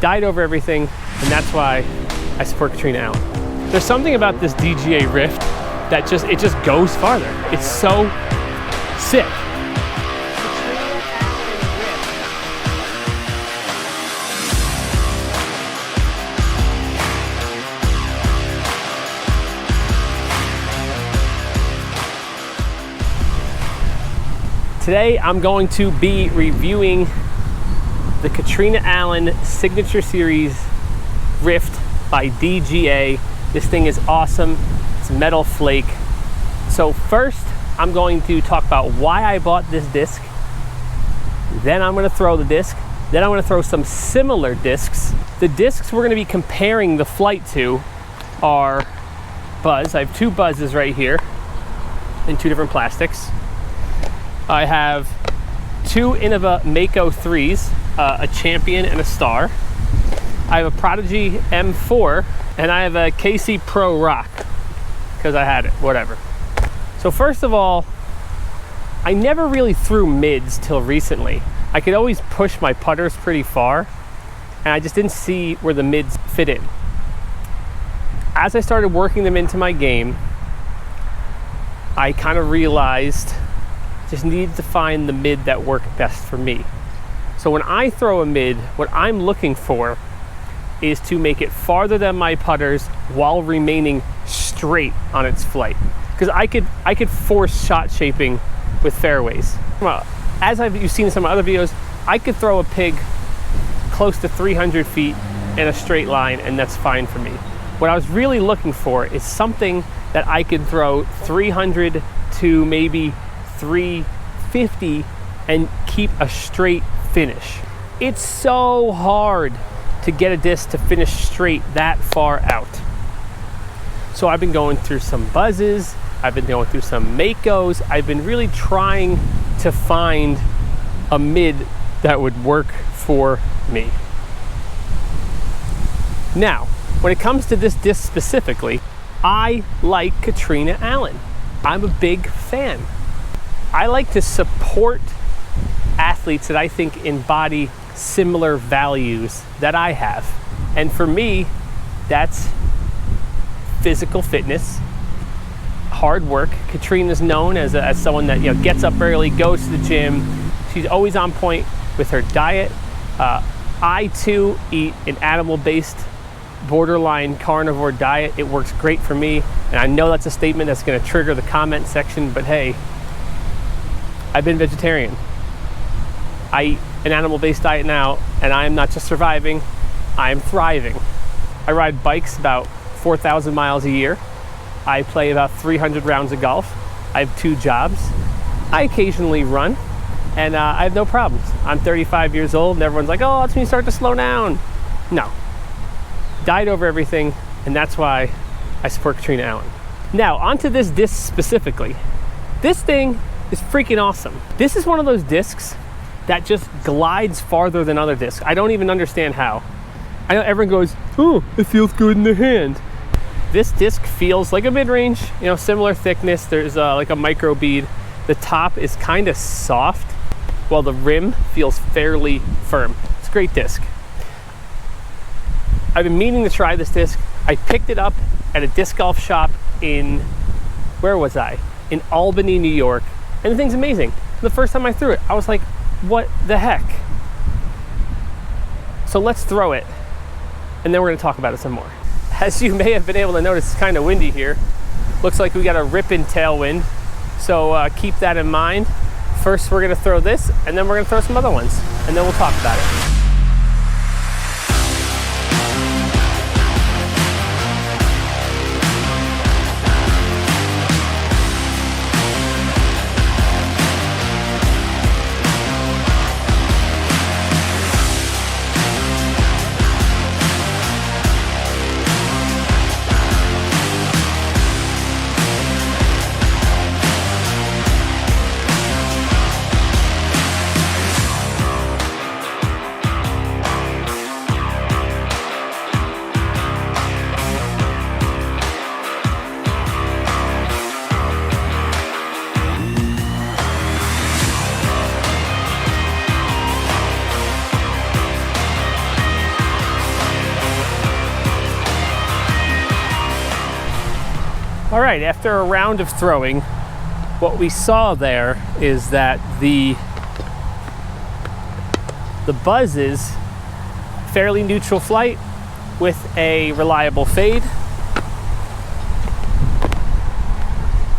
died over everything, and that's why I support Catrina Allen. There's something about this DGA Rift that it just goes farther. It's so sick. Today I'm going to be reviewing the Catrina Allen Signature Series Rift by DGA. This thing is awesome. It's metal flake. So first I'm going to talk about why I bought this disc. Then I'm going to throw the disc. Then I'm going to throw some similar discs. The discs we're going to be comparing the flight to are Buzz. I have two Buzzes right here in two different plastics. I have two Innova Mako 3s, a Champion and a Star. I have a Prodigy M4, and I have a KC Pro Rock, because I had it, whatever. So first of all, I never really threw mids till recently. I could always push my putters pretty far, and I just didn't see where the mids fit in. As I started working them into my game, I kind of realized just needed to find the mid that worked best for me. So when I throw a mid, what I'm looking for is to make it farther than my putters while remaining straight on its flight. Because I could force shot shaping with fairways. As you've seen in some other videos, I could throw a pig close to 300 feet in a straight line, and that's fine for me. What I was really looking for is something that I could throw 300 to maybe 350 and keep a straight finish. It's so hard to get a disc to finish straight that far out. So I've been going through some Buzzes, I've been going through some Makos, I've been really trying to find a mid that would work for me. Now, when it comes to this disc specifically, I like Catrina Allen. I'm a big fan. I like to support athletes that I think embody similar values that I have. And for me, that's physical fitness, hard work. Catrina's known as someone that gets up early, goes to the gym. She's always on point with her diet. I too eat an animal-based, borderline carnivore diet. It works great for me. And I know that's a statement that's going to trigger the comment section, but hey, I've been vegetarian. I eat an animal-based diet now, and I am not just surviving, I am thriving. I ride bikes about 4,000 miles a year. I play about 300 rounds of golf. I have 2 jobs. I occasionally run, and I have no problems. I'm 35 years old, and everyone's like, oh, that's when you start to slow down. No. Died over everything, and that's why I support Catrina Allen. Now, onto this disc specifically. This thing is freaking awesome. This is one of those discs that just glides farther than other discs. I don't even understand how. I know everyone goes, oh, it feels good in the hand. This disc feels like a mid-range, similar thickness. There's like a micro bead. The top is kind of soft, while the rim feels fairly firm. It's a great disc. I've been meaning to try this disc. I picked it up at a disc golf shop in, where was I? In Albany, New York. And the thing's amazing. The first time I threw it, I was like, what the heck? So let's throw it, and then we're gonna talk about it some more. As you may have been able to notice, it's kind of windy here. Looks like we got a ripping tailwind, so keep that in mind. First, we're gonna throw this, and then we're gonna throw some other ones, and then we'll talk about it. All right, after a round of throwing, what we saw there is that the buzz is fairly neutral flight with a reliable fade.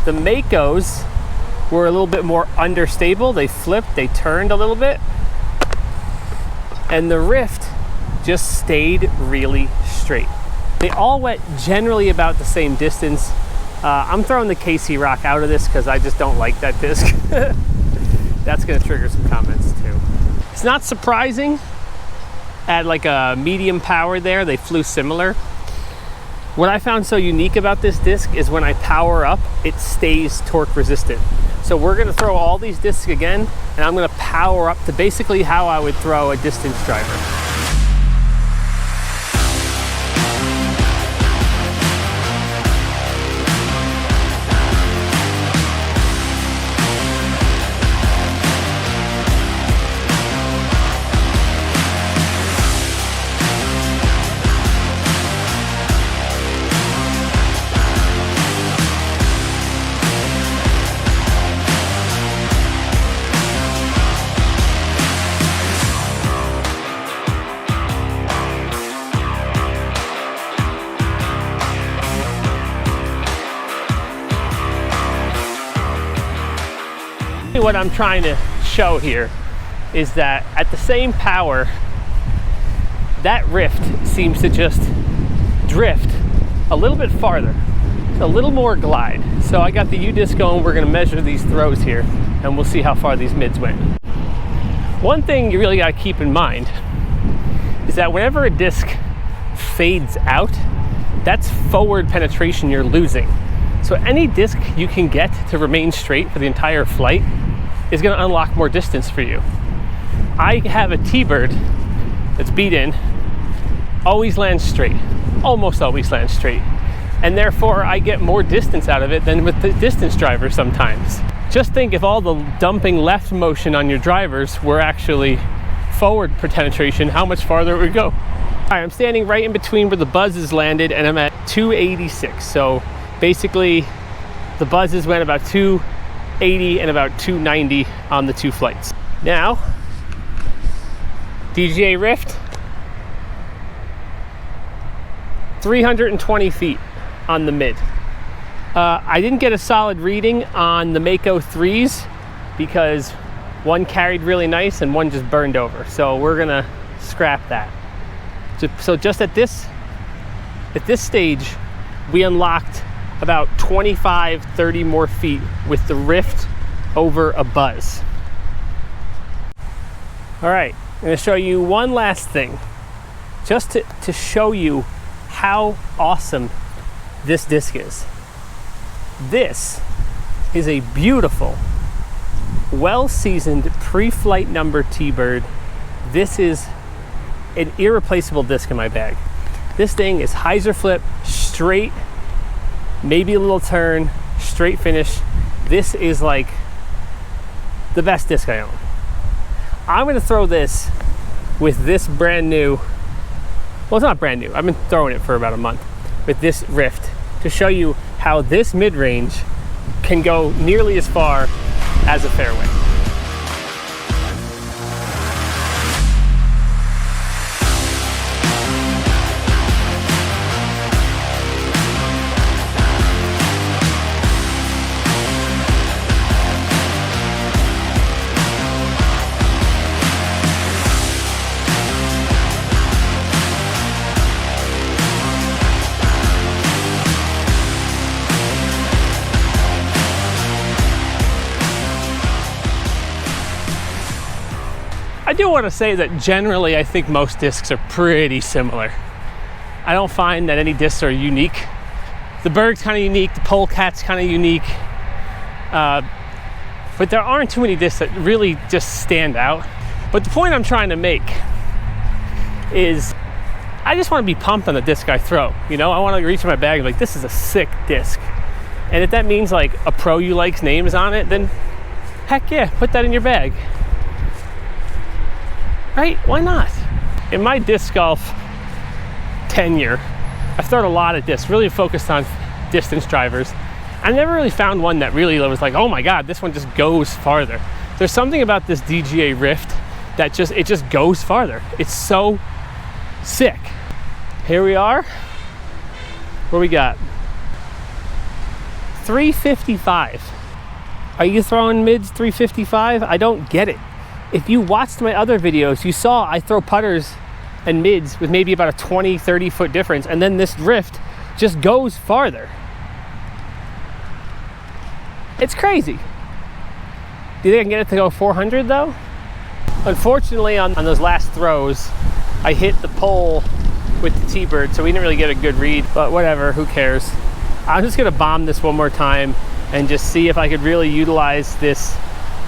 The Makos were a little bit more understable. They flipped, they turned a little bit. And the Rift just stayed really straight. They all went generally about the same distance. I'm throwing the KC Rock out of this because I just don't like that disc. That's gonna trigger some comments too. It's not surprising. At like a medium power there, they flew similar. What I found so unique about this disc is when I power up, it stays torque resistant. So we're gonna throw all these discs again, and I'm gonna power up to basically how I would throw a distance driver. What I'm trying to show here is that at the same power, that Rift seems to just drift a little bit farther, a little more glide. So I got the U-disc going. We're going to measure these throws here and we'll see how far these mids went. One thing you really got to keep in mind is that whenever a disc fades out, that's forward penetration you're losing. So any disc you can get to remain straight for the entire flight is going to unlock more distance for you. I have a T-bird that's beat in, always lands straight, almost always lands straight, and therefore I get more distance out of it than with the distance driver sometimes. Just think if all the dumping left motion on your drivers were actually forward penetration, how much farther it would go. All right, I'm standing right in between where the buzzes landed and I'm at 286. So basically the buzzes went about 280 and about 290 on the two flights. Now, DGA Rift, 320 feet on the mid. I didn't get a solid reading on the Mako 3s because one carried really nice and one just burned over. So we're gonna scrap that. So just at this stage, we unlocked about 25, 30 more feet with the Rift over a buzz. All right, I'm gonna show you one last thing, just to show you how awesome this disc is. This is a beautiful, well-seasoned pre-flight number T-bird. This is an irreplaceable disc in my bag. This thing is hyzer flip, straight, maybe a little turn, straight finish. This is like the best disc I own. I'm gonna throw this with this brand new, well, it's not brand new, I've been throwing it for about a month, with this Rift to show you how this mid-range can go nearly as far as a fairway. I do want to say that generally I think most discs are pretty similar. I don't find that any discs are unique. The Berg's kind of unique, the Polecat's kind of unique, but there aren't too many discs that really just stand out. But the point I'm trying to make is I just want to be pumped on the disc I throw. You know, I want to reach in my bag and be like, this is a sick disc. And if that means like a pro you like's name is on it, then heck yeah, put that in your bag. Right? Why not? In my disc golf tenure, I've thrown a lot of discs, really focused on distance drivers. I never really found one that really was like, oh my God, this one just goes farther. There's something about this DGA Rift that it just goes farther. It's so sick. Here we are. What we got? 355. Are you throwing mids 355? I don't get it. If you watched my other videos, you saw I throw putters and mids with maybe about a 20, 30 foot difference, and then this Rift just goes farther. It's crazy. Do you think I can get it to go 400 though? Unfortunately, on those last throws, I hit the pole with the T-bird, so we didn't really get a good read, but whatever, who cares? I'm just gonna bomb this one more time and just see if I could really utilize this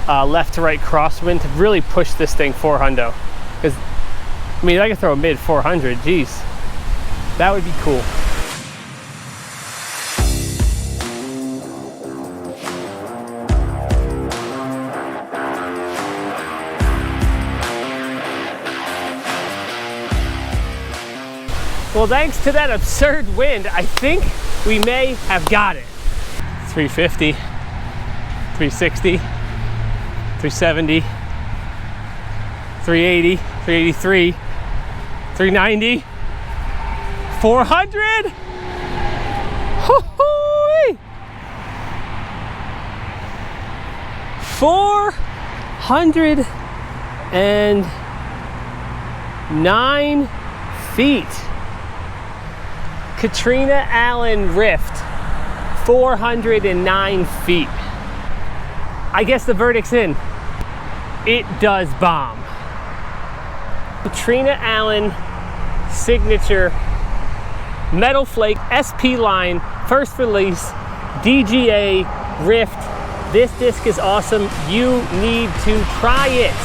left to right crosswind to really push this thing 400. Because, I mean, I could throw a mid 400, geez. That would be cool. Well, thanks to that absurd wind, I think we may have got it. 350, 360, 370, 380, 383, 390, 400. Hoo-hoo-wee. 409 feet. Catrina Allen Rift, 409 feet. I guess the verdict's in. It does bomb. Catrina Allen Signature Metal Flake SP line, first release, DGA Rift. This disc is awesome. You need to try it.